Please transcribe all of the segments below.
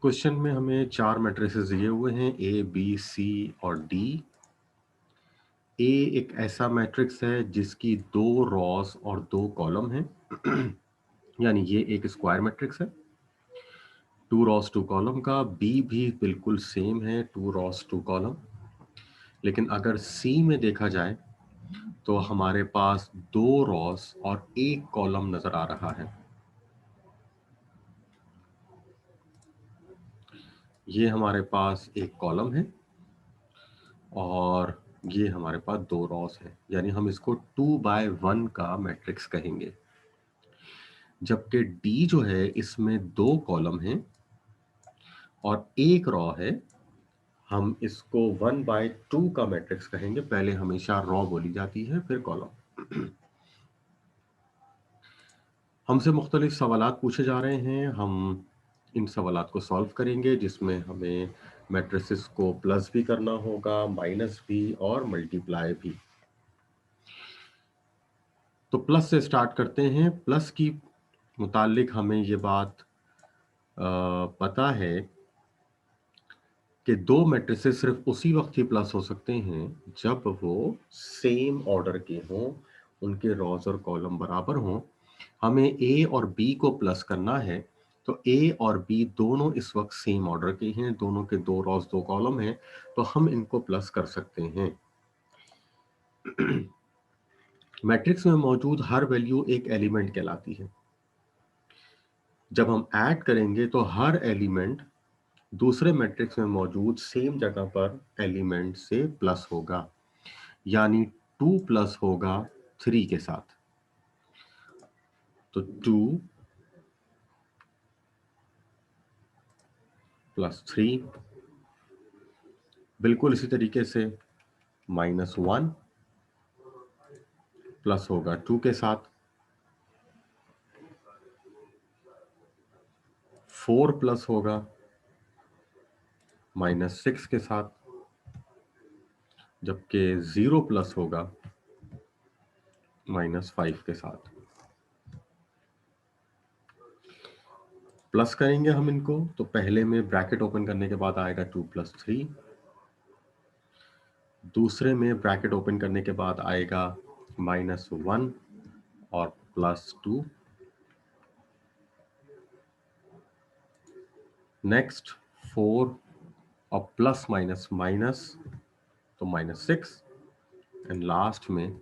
Question में हमें 4 matrices दिए हुए हैं ए, बी, सी और डी। ए एक ऐसा मैट्रिक्स है जिसकी 2 रॉस और 2 कॉलम हैं। यानी ये एक स्क्वायर मैट्रिक्स है 2 रॉस 2 कॉलम का। बी भी बिल्कुल सेम है 2 रॉस 2 कॉलम। लेकिन अगर सी में देखा जाए तो हमारे पास 2 रॉस और 1 कॉलम नजर आ रहा है। ये हमारे पास एक कॉलम है और ये हमारे पास 2 रॉस है, यानी हम इसको 2/1 का मैट्रिक्स कहेंगे। जबकि डी जो है इसमें 2 कॉलम हैं और 1 रॉ है, हम इसको 1/2 का मैट्रिक्स कहेंगे। पहले हमेशा रॉ बोली जाती है फिर कॉलम। हमसे मुख्तलिफ सवालात पूछे जा रहे हैं, हम इन सवालात को सॉल्व करेंगे जिसमें हमें मैट्रिसेस को प्लस भी करना होगा, माइनस भी और मल्टीप्लाई भी। तो प्लस से स्टार्ट करते हैं। प्लस की मुतालिक हमें ये बात पता है कि 2 मैट्रिसेस सिर्फ उसी वक्त ही प्लस हो सकते हैं जब वो सेम ऑर्डर के हों, उनके रॉज और कॉलम बराबर हों। हमें ए और बी को प्लस करना है, तो ए और बी दोनों इस वक्त सेम ऑर्डर के हैं, दोनों के 2 रॉज 2 कॉलम हैं, तो हम इनको प्लस कर सकते हैं। मैट्रिक्स में मौजूद हर वैल्यू एक एलिमेंट कहलाती है। जब हम ऐड करेंगे तो हर एलिमेंट दूसरे मैट्रिक्स में मौजूद सेम जगह पर एलिमेंट से प्लस होगा, यानी 2 प्लस होगा 3 के साथ। तो 2 प्लस 3, बिल्कुल इसी तरीके से -1 प्लस होगा 2 के साथ, 4 प्लस होगा -6 के साथ, जबकि 0 प्लस होगा -5 के साथ। प्लस करेंगे हम इनको तो पहले में ब्रैकेट ओपन करने के बाद आएगा 2 प्लस 3, दूसरे में ब्रैकेट ओपन करने के बाद आएगा -1 और +2। नेक्स्ट 4 और प्लस माइनस माइनस तो -6 एंड लास्ट में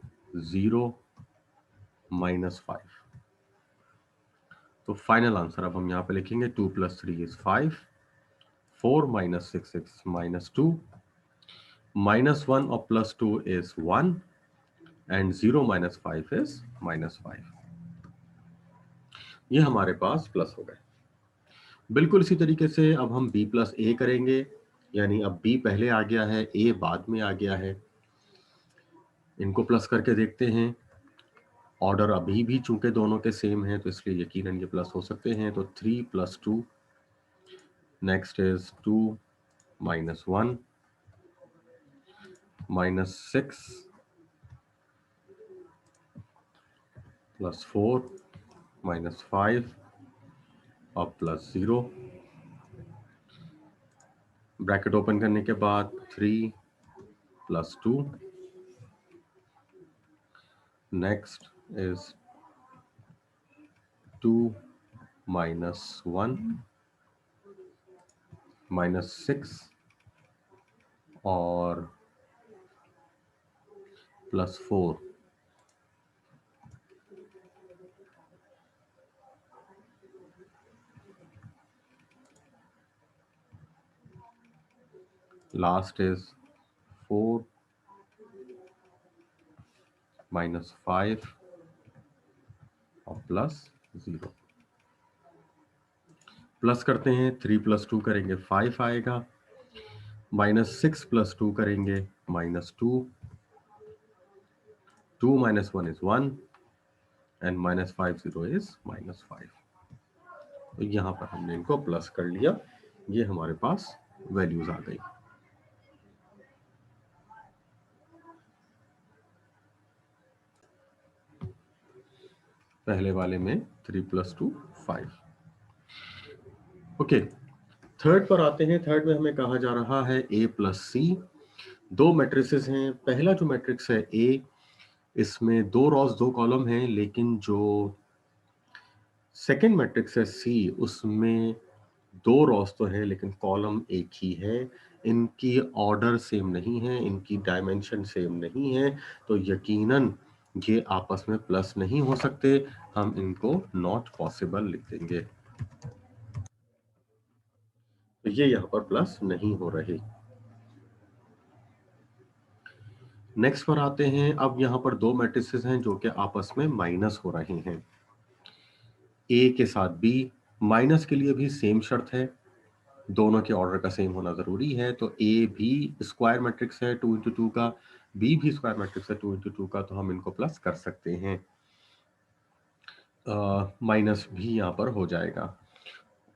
0 -5। तो फाइनल आंसर अब हम यहाँ पे लिखेंगे 2 + 3 is 5, 4 - 6 is -2, -1 और +2 is 1 एंड 0 - 5 is -5। ये हमारे पास प्लस हो गए। बिल्कुल इसी तरीके से अब हम b + a करेंगे, यानी अब b पहले आ गया है, a बाद में आ गया है। इनको प्लस करके देखते हैं। ऑर्डर अभी भी चूंकि दोनों के सेम हैं तो इसलिए यकीनन ये प्लस हो सकते हैं। तो 3 + 2, नेक्स्ट इज 2 - 1 -6 + 4 -5 और +0। ब्रैकेट ओपन करने के बाद 3 + 2, नेक्स्ट इज 2 - 1 -6 और +4। लास्ट इज 4 -5 और +0। प्लस करते हैं, 3 + 2 करेंगे 5 आएगा, -6 + 2 करेंगे -2, 2 - 1 is 1 एंड -50 is -5। तो यहाँ पर हमने इनको प्लस कर लिया, ये हमारे पास वैल्यूज आ गई। पहले वाले में 3 + 2 5। ओके, थर्ड पर आते हैं। थर्ड में हमें कहा जा रहा है A प्लस सी। दो मैट्रिसेस हैं। पहला जो मैट्रिक्स है A, इसमें 2 रॉस 2 कॉलम हैं, लेकिन जो सेकंड मैट्रिक्स है C, उसमें 2 रॉस तो है लेकिन कॉलम एक ही है। इनकी ऑर्डर सेम नहीं है, इनकी डायमेंशन सेम नहीं है, तो यकीनन ये आपस में प्लस नहीं हो सकते। हम इनको नॉट पॉसिबल लिख देंगे। तो ये यहां पर प्लस नहीं हो रहे। नेक्स्ट पर आते हैं। अब यहां पर 2 मैट्रिसेस हैं जो कि आपस में माइनस हो रहे हैं। ए के साथ बी। माइनस के लिए भी सेम शर्त है, दोनों के ऑर्डर का सेम होना जरूरी है। तो ए भी स्क्वायर मैट्रिक्स है 2 इंटू 2 का, बी भी स्क्वायर मैट्रिक्स है 2 इंटू 2 का, तो हम इनको प्लस कर सकते हैं। माइनस भी यहाँ पर हो जाएगा।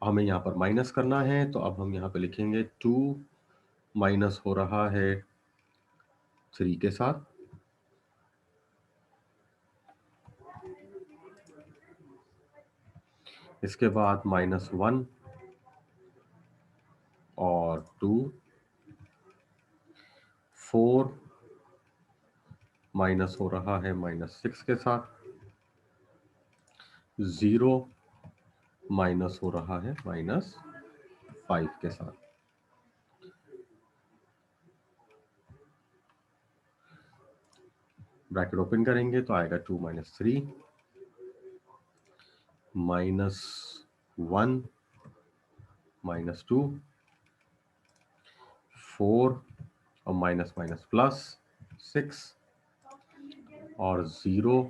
हमें यहाँ पर माइनस करना है, तो अब हम यहाँ पे लिखेंगे 2 माइनस हो रहा है 3 के साथ। इसके बाद -1 और 2, 4 माइनस हो रहा है -6 के साथ, 0 माइनस हो रहा है -5 के साथ। ब्रैकेट ओपन करेंगे तो आएगा 2 - 3 -1 -2 4 और माइनस माइनस प्लस 6 और 0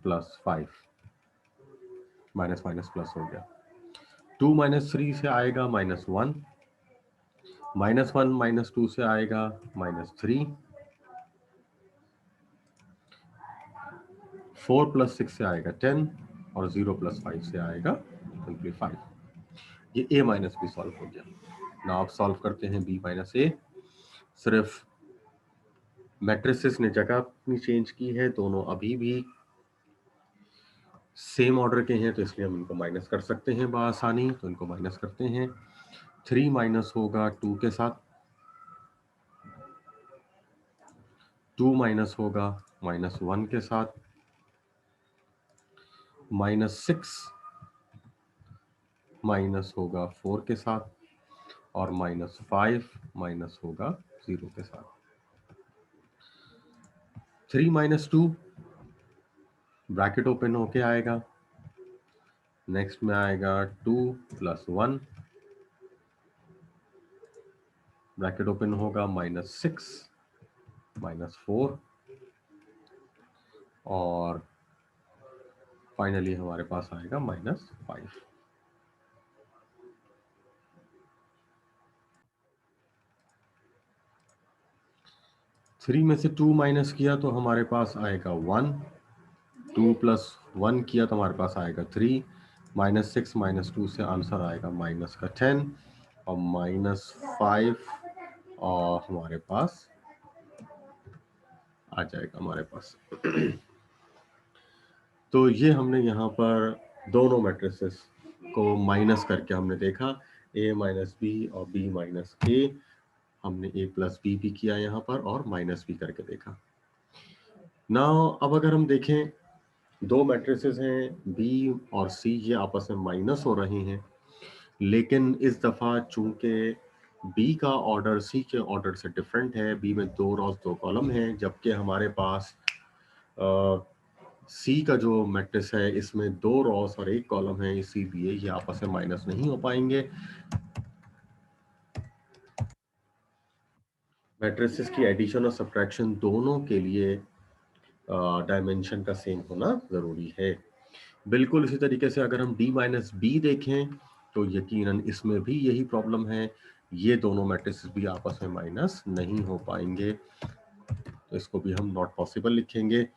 प्लस 5, माइनस माइनस प्लस हो गया। 2 - 3 से आएगा -1, -1 -2 से आएगा -3, 4 + 6 से आएगा 10 और 0 + 5 से आएगा सिंपली 5। ये a माइनस बी सॉल्व हो गया ना। आप सॉल्व करते हैं b - a। सिर्फ मैट्रिसेस ने जगह अपनी चेंज की है, दोनों अभी भी सेम ऑर्डर के हैं, तो इसलिए हम इनको माइनस कर सकते हैं बआसानी। तो इनको माइनस करते हैं। 3 माइनस होगा 2 के साथ, 2 माइनस होगा -1 के साथ, -6 माइनस होगा 4 के साथ और -5 माइनस होगा 0 के साथ। 3 - 2 ब्रैकेट ओपन होके आएगा। नेक्स्ट में आएगा 2 + 1, ब्रैकेट ओपन होगा -6 -4 और फाइनली हमारे पास आएगा -5। थ्री में से 2 माइनस किया तो हमारे पास आएगा 1, 2 + 1 किया तो हमारे पास आएगा 3, -6 - 2 से आंसर आएगा -10 और -5 और हमारे पास आ जाएगा हमारे पास। तो ये हमने यहाँ पर दोनों मैट्रिसेस को माइनस करके हमने देखा, a - b और b - a। हमने a + b भी किया यहाँ पर और माइनस भी करके देखा। नाउ अब अगर हम देखें, दो मैट्रिसेस हैं B और C, ये आपस में माइनस हो रहे हैं, लेकिन इस दफा चूंकि B का ऑर्डर C के ऑर्डर से डिफरेंट है। B में 2 रॉस 2 कॉलम हैं, जबकि हमारे पास C का जो मैट्रिक्स है इसमें 2 रॉस और 1 कॉलम है, इसीलिए ये आपस में माइनस नहीं हो पाएंगे। मैट्रिसेस की एडिशन और सब्ट्रैक्शन दोनों के लिए डायमेंशन का सेम होना जरूरी है। बिल्कुल इसी तरीके से अगर हम D - B देखें तो यकीनन इसमें भी यही प्रॉब्लम है। ये दोनों मैट्रिसेस भी आपस में माइनस नहीं हो पाएंगे, तो इसको भी हम नॉट पॉसिबल लिखेंगे।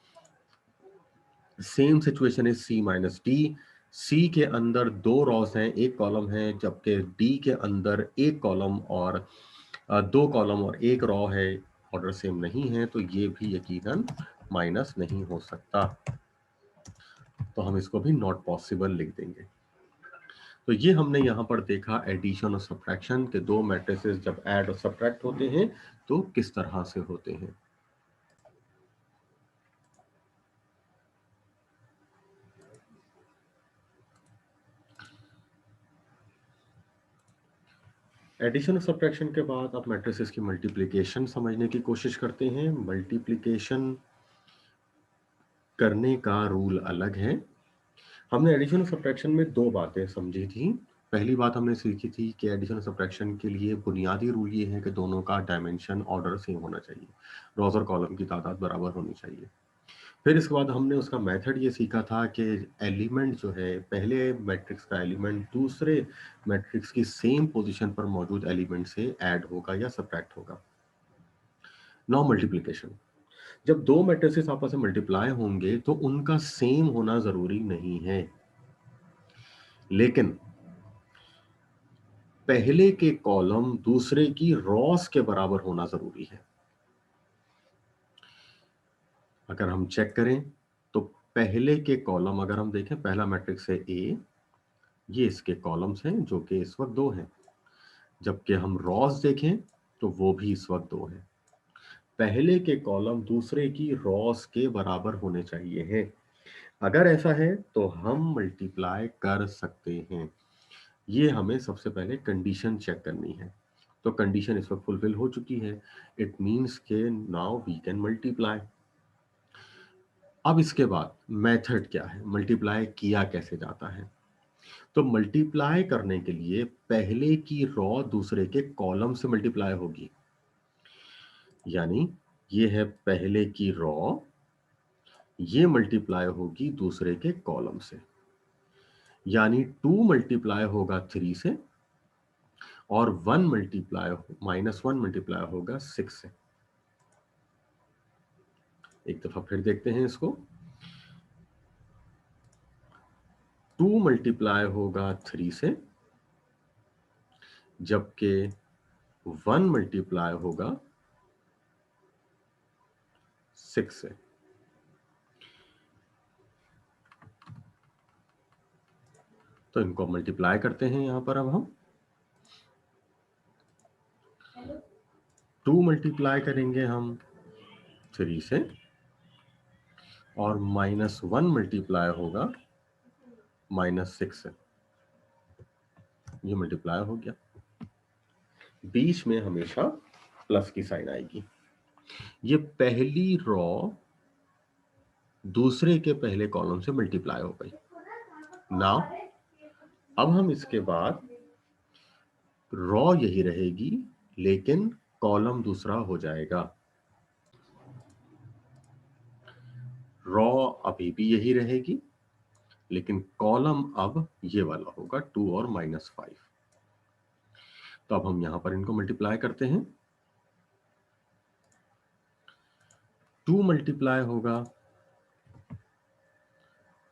सेम सिचुएशन है C - D। C के अंदर 2 रॉस हैं, 1 कॉलम है, जबकि D के अंदर 1 कॉलम और 2 कॉलम और 1 रॉ है, ऑर्डर सेम नहीं है, तो ये भी यकीनन माइनस नहीं हो सकता, तो हम इसको भी नॉट पॉसिबल लिख देंगे। तो ये हमने यहाँ पर देखा एडिशन और सब्ट्रैक्शन के दो मैट्रिसेस जब ऐड और सब्ट्रैक्ट होते हैं तो किस तरह से होते हैं। एडिशन और सब्ट्रैक्शन के बाद अब मैट्रिसेस की मल्टीप्लिकेशन समझने की कोशिश करते हैं। मल्टीप्लिकेशन करने का रूल अलग है। हमने एडिशन और सब्ट्रैक्शन में दो बातें समझी थी। पहली बात हमने सीखी थी कि एडिशन और सब्ट्रैक्शन के लिए बुनियादी रूल ये है कि दोनों का डायमेंशन ऑर्डर सेम होना चाहिए, रोज और कॉलम की तादाद बराबर होनी चाहिए। फिर इसके बाद हमने उसका मेथड ये सीखा था कि एलिमेंट जो है, पहले मैट्रिक्स का एलिमेंट दूसरे मैट्रिक्स की सेम पोजीशन पर मौजूद एलिमेंट से ऐड होगा या सब्ट्रैक्ट होगा। नाउ मल्टीप्लिकेशन, जब दो मैट्रिसेस आपस में मल्टीप्लाई होंगे तो उनका सेम होना जरूरी नहीं है, लेकिन पहले के कॉलम दूसरे की रॉस के बराबर होना जरूरी है। अगर हम चेक करें तो पहले के कॉलम अगर हम देखें, पहला मैट्रिक्स है ए, ये इसके कॉलम्स हैं जो कि इस वक्त 2 हैं, जबकि हम रॉस देखें तो वो भी इस वक्त 2 हैं। पहले के कॉलम दूसरे की रॉस के बराबर होने चाहिए हैं। अगर ऐसा है तो हम मल्टीप्लाई कर सकते हैं। ये हमें सबसे पहले कंडीशन चेक करनी है। तो कंडीशन इस वक्त फुलफिल हो चुकी है। इट मींस के नाउ वी कैन मल्टीप्लाई। अब इसके बाद मेथड क्या है, मल्टीप्लाई किया कैसे जाता है। तो मल्टीप्लाई करने के लिए पहले की रॉ दूसरे के कॉलम से मल्टीप्लाई होगी, यानी ये है पहले की रॉ, ये मल्टीप्लाई होगी दूसरे के कॉलम से, यानी 2 मल्टीप्लाई होगा 3 से और 1 मल्टीप्लाई -1 मल्टीप्लाई होगा 6 से। एक दफा फिर देखते हैं इसको। 2 मल्टीप्लाई होगा 3 से, जबकि 1 मल्टीप्लाई होगा 6 से। तो इनको मल्टीप्लाई करते हैं यहां पर। अब हम 2 मल्टीप्लाई करेंगे हम 3 से और -1 मल्टीप्लाई होगा -6 से। ये मल्टीप्लाई हो गया, बीच में हमेशा प्लस की साइन आएगी। ये पहली रॉ दूसरे के पहले कॉलम से मल्टीप्लाई हो गई। नाउ अब हम इसके बाद रॉ यही रहेगी लेकिन कॉलम दूसरा हो जाएगा। रॉ अभी भी यही रहेगी लेकिन कॉलम अब ये वाला होगा 2 और -5। तो अब हम यहां पर इनको मल्टीप्लाई करते हैं। 2 मल्टीप्लाई होगा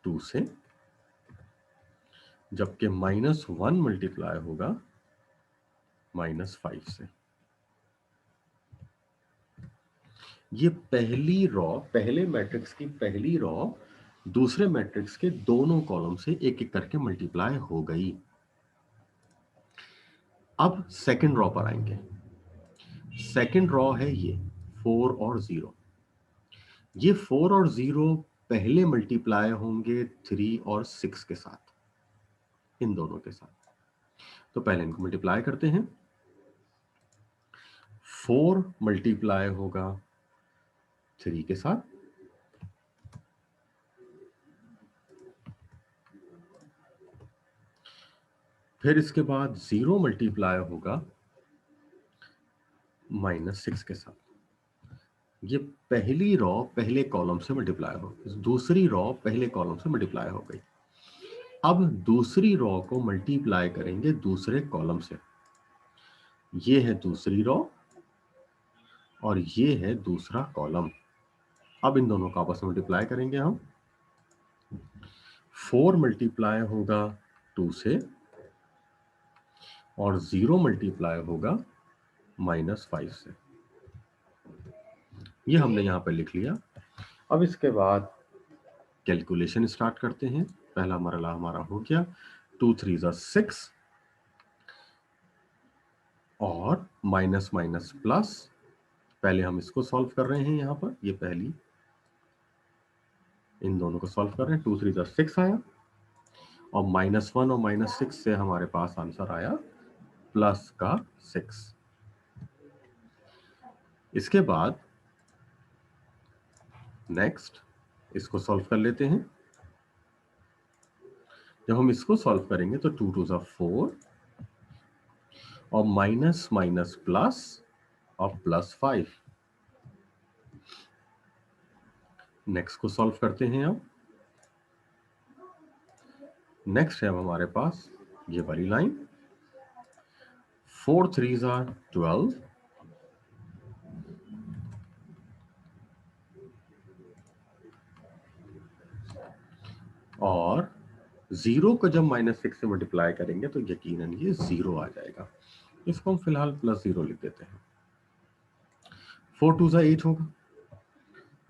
2 से, जबकि -1 मल्टीप्लाई होगा -5 से। ये पहली रॉ, पहले मैट्रिक्स की पहली रॉ दूसरे मैट्रिक्स के दोनों कॉलम से एक एक करके मल्टीप्लाई हो गई। अब सेकंड रॉ पर आएंगे। सेकंड रॉ है ये 4 और 0। ये 4 और 0 पहले मल्टीप्लाई होंगे 3 और 6 के साथ, इन दोनों के साथ। तो पहले इनको मल्टीप्लाई करते हैं। 4 मल्टीप्लाई होगा 3 के साथ, फिर इसके बाद 0 मल्टीप्लाई होगा -6 के साथ। ये पहली रॉ पहले कॉलम से मल्टीप्लाई हो गई, दूसरी रॉ पहले कॉलम से मल्टीप्लाई हो गई। अब दूसरी रॉ को मल्टीप्लाई करेंगे दूसरे कॉलम से। ये है दूसरी रॉ और ये है दूसरा कॉलम। अब इन दोनों को आपस में मल्टीप्लाई करेंगे हम। 4 मल्टीप्लाई होगा 2 से और 0 मल्टीप्लाई होगा -5 से। ये हमने यहां पर लिख लिया। अब इसके बाद कैलकुलेशन स्टार्ट करते हैं। पहला मरला हमारा हो गया। 2 3 6 और माइनस माइनस प्लस। पहले हम इसको सॉल्व कर रहे हैं, यहां पर ये पहली इन दोनों को सॉल्व कर रहे हैं। 2 3 6 आया और -1 और -6 से हमारे पास आंसर आया प्लस का 6। इसके बाद नेक्स्ट इसको सॉल्व कर लेते हैं। जब हम इसको सॉल्व करेंगे तो 2 2 4 और माइनस माइनस प्लस और +5। नेक्स्ट को सॉल्व करते हैं। अब नेक्स्ट है अब हमारे पास ये वाली लाइन 4 3 12 और 0 को जब -6 से मल्टीप्लाई करेंगे तो यकीनन ये 0 आ जाएगा। इसको हम फिलहाल +0 लिख देते हैं। 4 2 8 होगा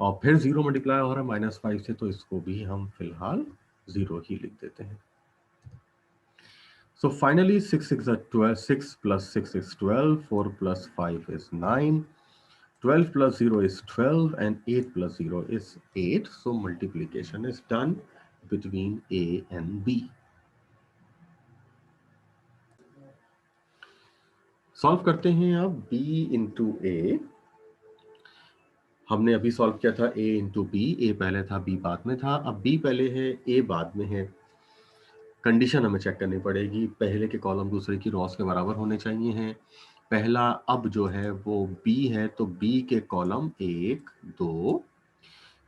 और फिर 0 मल्टीप्लाई हो रहा है -5 से, तो इसको भी हम फिलहाल 0 ही लिख देते हैं। So finally 6 6 are 12, 6 plus 6 is 12, 4 plus 5 is 9, 12 plus 0 is 12 and 8 plus 0 is 8. So multiplication is done between A and B. Solve करते हैं अब B into A। हमने अभी सॉल्व किया था A into B, A पहले था B बाद में था। अब B पहले है A बाद में है। कंडीशन हमें चेक करनी पड़ेगी, पहले के कॉलम दूसरे की रॉस के बराबर होने चाहिए हैं। पहला अब जो है वो B है, तो B के कॉलम 1 2,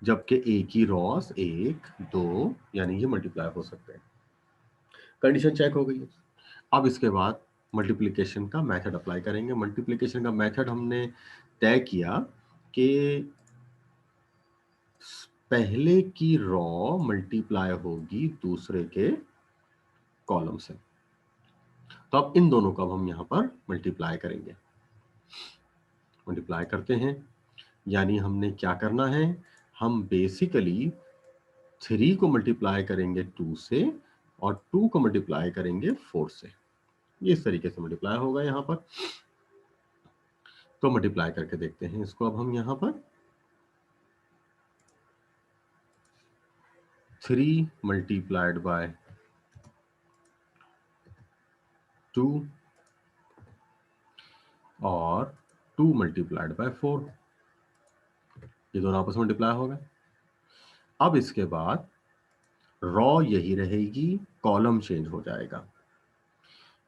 जबकि A की रॉस 1 2, यानी ये मल्टीप्लाई हो सकते हैं। कंडीशन चेक हो गई है। अब इसके बाद मल्टीप्लिकेशन का मेथड अप्लाई करेंगे। मल्टीप्लिकेशन का मेथड हमने तय किया कि पहले की रॉ मल्टीप्लाई होगी दूसरे के कॉलम से। तो अब इन दोनों को अब हम यहां पर मल्टीप्लाई करेंगे। मल्टीप्लाई करते हैं, यानी हमने क्या करना है, हम बेसिकली 3 को मल्टीप्लाई करेंगे 2 से और 2 को मल्टीप्लाई करेंगे 4 से। ये इस तरीके से मल्टीप्लाई होगा यहां पर। तो मल्टीप्लाई करके देखते हैं इसको अब हम यहां पर। 3 मल्टीप्लाइड बाय 2 और 2 मल्टीप्लाइड बाय 4, ये दोनों आपस में मल्टीप्लाई हो गए। अब इसके बाद रॉ यही रहेगी, कॉलम चेंज हो जाएगा।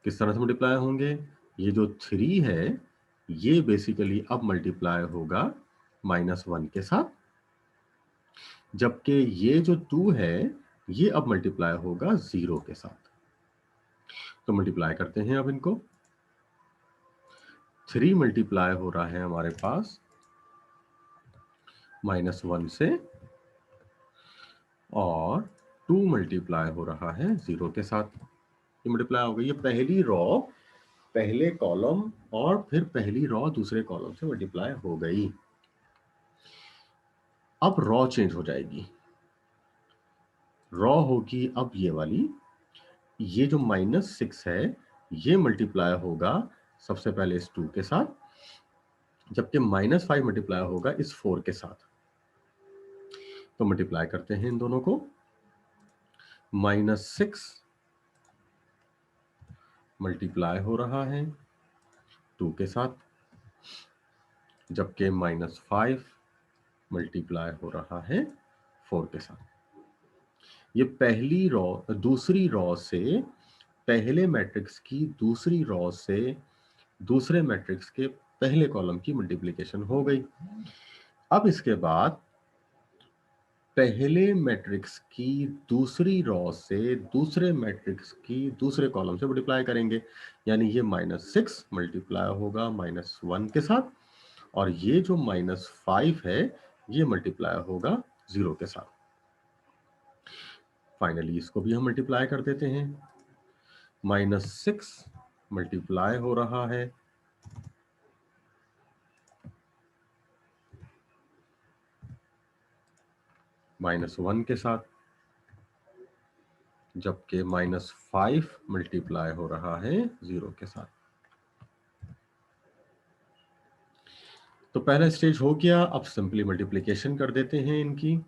किस तरह से मल्टीप्लाई होंगे, ये जो 3 है ये बेसिकली अब मल्टीप्लाई होगा -1 के साथ, जबकि ये जो 2 है ये अब मल्टीप्लाई होगा 0 के साथ। तो मल्टीप्लाई करते हैं अब इनको। 3 मल्टीप्लाई हो रहा है हमारे पास -1 से और 2 मल्टीप्लाई हो रहा है 0 के साथ। ये मल्टीप्लाई हो गई। ये पहली रॉ पहले कॉलम और फिर पहली रॉ दूसरे कॉलम से मल्टीप्लाई हो गई। अब रॉ चेंज हो जाएगी। रॉ होगी अब ये वाली, ये जो -6 है ये मल्टीप्लाई होगा सबसे पहले इस 2 के साथ, जबकि -5 मल्टीप्लाई होगा इस 4 के साथ। तो मल्टीप्लाई करते हैं इन दोनों को। -6 मल्टीप्लाई हो रहा है 2 के साथ, जबकि -5 मल्टीप्लाई हो रहा है 4 के साथ। ये पहली रॉ दूसरी रॉ से पहले मैट्रिक्स की दूसरी रॉ से दूसरे मैट्रिक्स के पहले कॉलम की मल्टीप्लिकेशन हो गई। अब इसके बाद पहले मैट्रिक्स की दूसरी रॉ से दूसरे मैट्रिक्स की दूसरे कॉलम से मल्टीप्लाई करेंगे, यानी ये -6 मल्टीप्लाई होगा -1 के साथ और ये जो -5 है ये मल्टीप्लाई होगा 0 के साथ। फाइनली इसको भी हम मल्टीप्लाई कर देते हैं। -6 मल्टीप्लाई हो रहा है -1 के साथ जबकि -5 मल्टीप्लाई हो रहा है 0 के साथ। तो पहला स्टेज हो गया। अब सिंपली मल्टीप्लिकेशन कर देते हैं इनकी।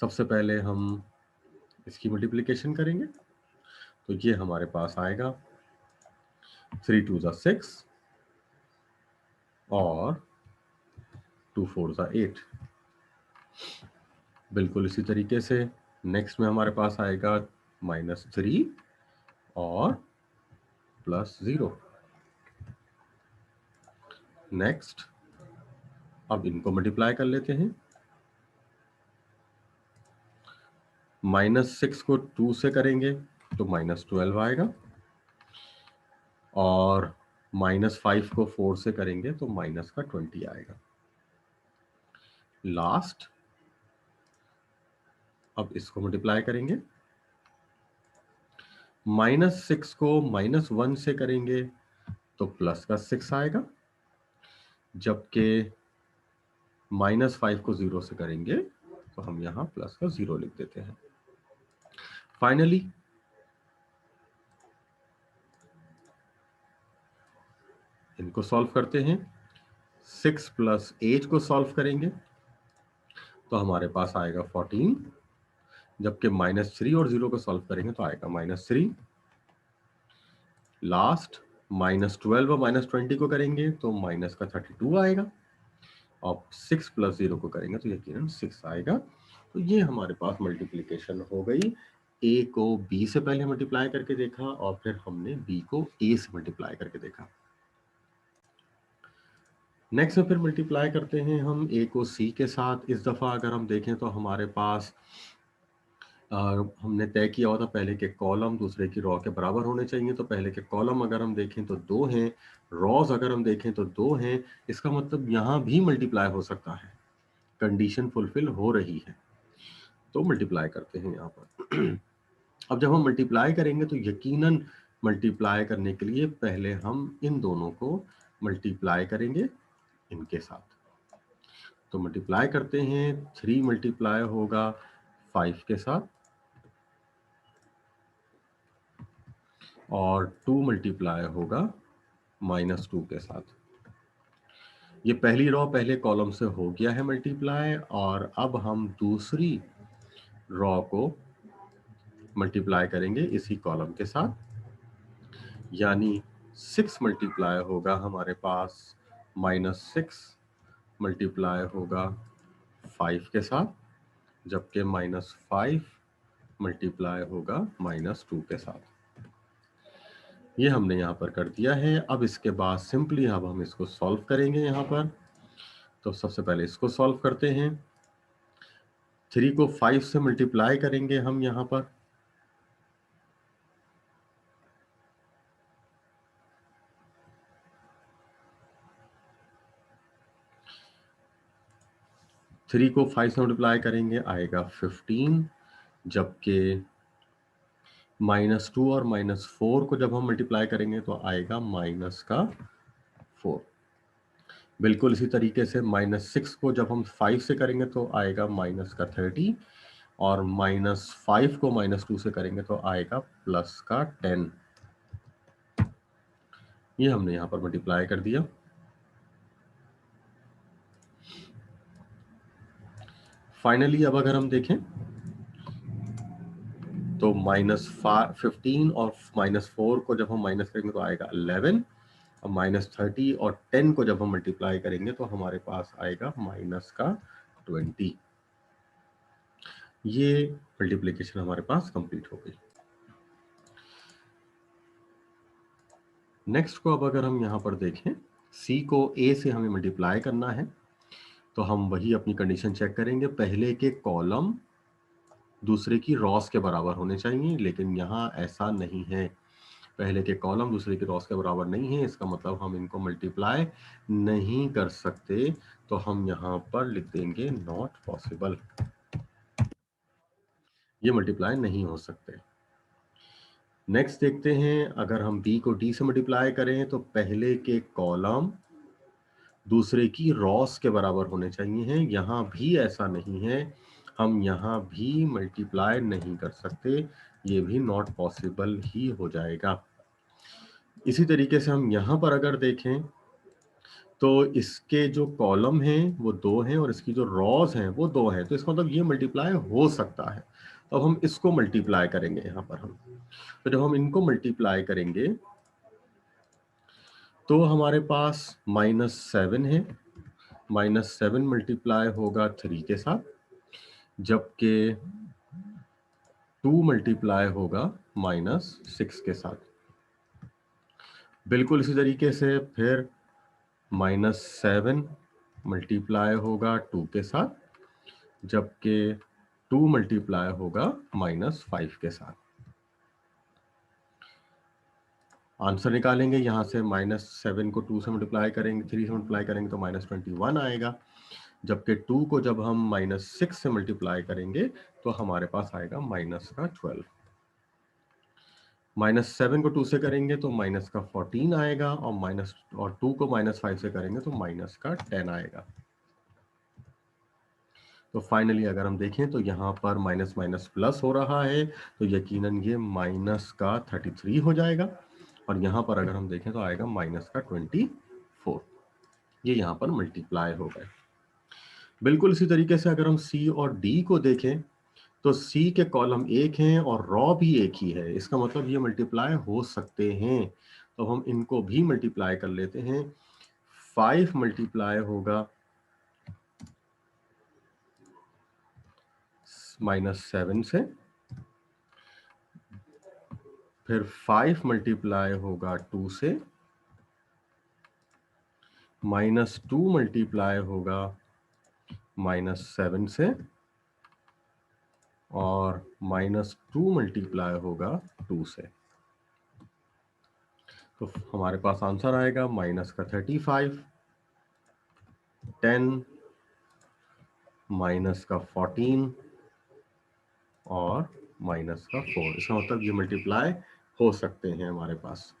सबसे पहले हम इसकी मल्टीप्लिकेशन करेंगे, तो ये हमारे पास आएगा 3 2 ज़ा 6 और 2 4 ज़ा 8। बिल्कुल इसी तरीके से नेक्स्ट में हमारे पास आएगा -3 और +0। नेक्स्ट अब इनको मल्टीप्लाई कर लेते हैं। -6 को 2 से करेंगे तो -12 आएगा, और -5 को 4 से करेंगे तो -20 आएगा। लास्ट अब इसको मल्टीप्लाई करेंगे। -6 को -1 से करेंगे तो +6 आएगा, जबकि -5 को 0 से करेंगे तो हम यहां +0 लिख देते हैं। फाइनली इनको सॉल्व करते हैं। 6 + 8 को सॉल्व करेंगे तो हमारे पास आएगा 14, जबकि -3 और 0 को सॉल्व करेंगे तो आएगा -3। लास्ट -12 और -20 को करेंगे तो -32 आएगा, और 6 + 0 को करेंगे तो यकीनन 6 आएगा। तो ये हमारे पास मल्टीप्लिकेशन हो गई। ए को बी से पहले मल्टीप्लाई करके देखा, और फिर हमने बी को ए से मल्टीप्लाई करके देखा। नेक्स्ट में फिर मल्टीप्लाई करते हैं हम ए को सी के साथ। इस दफ़ा अगर हम देखें तो हमारे पास हमने तय किया हुआ था पहले के कॉलम दूसरे की रॉ के बराबर होने चाहिए। तो पहले के कॉलम अगर हम देखें तो 2 हैं, रॉज अगर हम देखें तो 2 हैं। इसका मतलब यहाँ भी मल्टीप्लाई हो सकता है, कंडीशन फुलफिल हो रही है। तो मल्टीप्लाई करते हैं यहाँ पर। अब जब हम मल्टीप्लाई करेंगे तो यकीनन मल्टीप्लाई करने के लिए पहले हम इन दोनों को मल्टीप्लाई करेंगे इनके साथ। तो मल्टीप्लाई करते हैं। 3 मल्टीप्लाई होगा 5 के साथ, और 2 मल्टीप्लाई होगा -2 के साथ। ये पहली रॉ पहले कॉलम से हो गया है मल्टीप्लाई, और अब हम दूसरी रॉ को मल्टीप्लाई करेंगे इसी कॉलम के साथ, यानी 6 मल्टीप्लाई होगा हमारे पास -6 मल्टीप्लाई होगा 5 के साथ, जबकि -5 मल्टीप्लाई होगा -2 के साथ। ये हमने यहाँ पर कर दिया है। अब इसके बाद सिंपली अब हम इसको सॉल्व करेंगे यहाँ पर। तो सबसे पहले इसको सॉल्व करते हैं। 3 को 5 से मल्टीप्लाई करेंगे हम यहाँ पर। थ्री को 5 से मल्टीप्लाई करेंगे आएगा 15, जबकि -2 और -4 को जब हम मल्टीप्लाई करेंगे तो आएगा -4। बिल्कुल इसी तरीके से -6 को जब हम 5 से करेंगे तो आएगा -30, और -5 को -2 से करेंगे तो आएगा +10। ये हमने यहाँ पर मल्टीप्लाई कर दिया। फाइनली अब अगर हम देखें तो -15 और -4 को जब हम माइनस करेंगे तो आएगा 11, और -30 और 10 को जब हम मल्टीप्लाई करेंगे तो हमारे पास आएगा -20। ये मल्टीप्लिकेशन हमारे पास कंप्लीट हो गई। नेक्स्ट को अब अगर हम यहाँ पर देखें, सी को ए से हमें मल्टीप्लाई करना है, तो हम वही अपनी कंडीशन चेक करेंगे। पहले के कॉलम दूसरे की रॉस के बराबर होने चाहिए, लेकिन यहाँ ऐसा नहीं है। पहले के कॉलम दूसरे की रॉस के बराबर नहीं है, इसका मतलब हम इनको मल्टीप्लाई नहीं कर सकते। तो हम यहाँ पर लिख देंगे नॉट पॉसिबल, ये मल्टीप्लाई नहीं हो सकते। नेक्स्ट देखते हैं, अगर हम बी को डी से मल्टीप्लाई करें तो पहले के कॉलम दूसरे की रॉस के बराबर होने चाहिए हैं। यहाँ भी ऐसा नहीं है, हम यहाँ भी मल्टीप्लाई नहीं कर सकते, ये भी नॉट पॉसिबल ही हो जाएगा। इसी तरीके से हम यहाँ पर अगर देखें तो इसके जो कॉलम हैं वो 2 हैं और इसकी जो रॉज हैं वो 2 हैं, तो इसका मतलब ये मल्टीप्लाई हो सकता है। अब हम इसको मल्टीप्लाई करेंगे यहाँ पर हम, तो जब हम इनको मल्टीप्लाई करेंगे तो हमारे पास -7 है, -7 मल्टीप्लाई होगा 3 के साथ, जबकि 2 मल्टीप्लाई होगा -6 के साथ। बिल्कुल इसी तरीके से फिर -7 मल्टीप्लाई होगा 2 के साथ, जबकि 2 मल्टीप्लाई होगा -5 के साथ। आंसर निकालेंगे यहाँ से, -7 को 2 से मल्टीप्लाई करेंगे, 3 से मल्टीप्लाई करेंगे तो -21 आएगा, जबकि 2 को जब हम -6 से मल्टीप्लाई करेंगे तो हमारे पास आएगा -12। -7 को 2 से करेंगे तो -14 आएगा, और 2 को -5 से करेंगे तो -10 आएगा। तो फाइनली अगर हम देखें तो यहाँ पर माइनस माइनस प्लस हो रहा है, तो यकीनन ये -33 हो जाएगा, और यहाँ पर अगर हम देखें तो आएगा -24। ये यहाँ पर मल्टीप्लाई हो गए। बिल्कुल इसी तरीके से अगर हम सी और डी को देखें तो सी के कॉलम एक हैं और रॉ भी एक ही है, इसका मतलब ये मल्टीप्लाई हो सकते हैं। तो हम इनको भी मल्टीप्लाई कर लेते हैं। 5 मल्टीप्लाई होगा -7 से, फिर 5 मल्टीप्लाई होगा 2 से, -2 मल्टीप्लाई होगा -7 से, और -2 मल्टीप्लाई होगा 2 से। तो हमारे पास आंसर आएगा -35, 10, -14 और -4। इसका मतलब ये मल्टीप्लाई हो सकते हैं हमारे पास।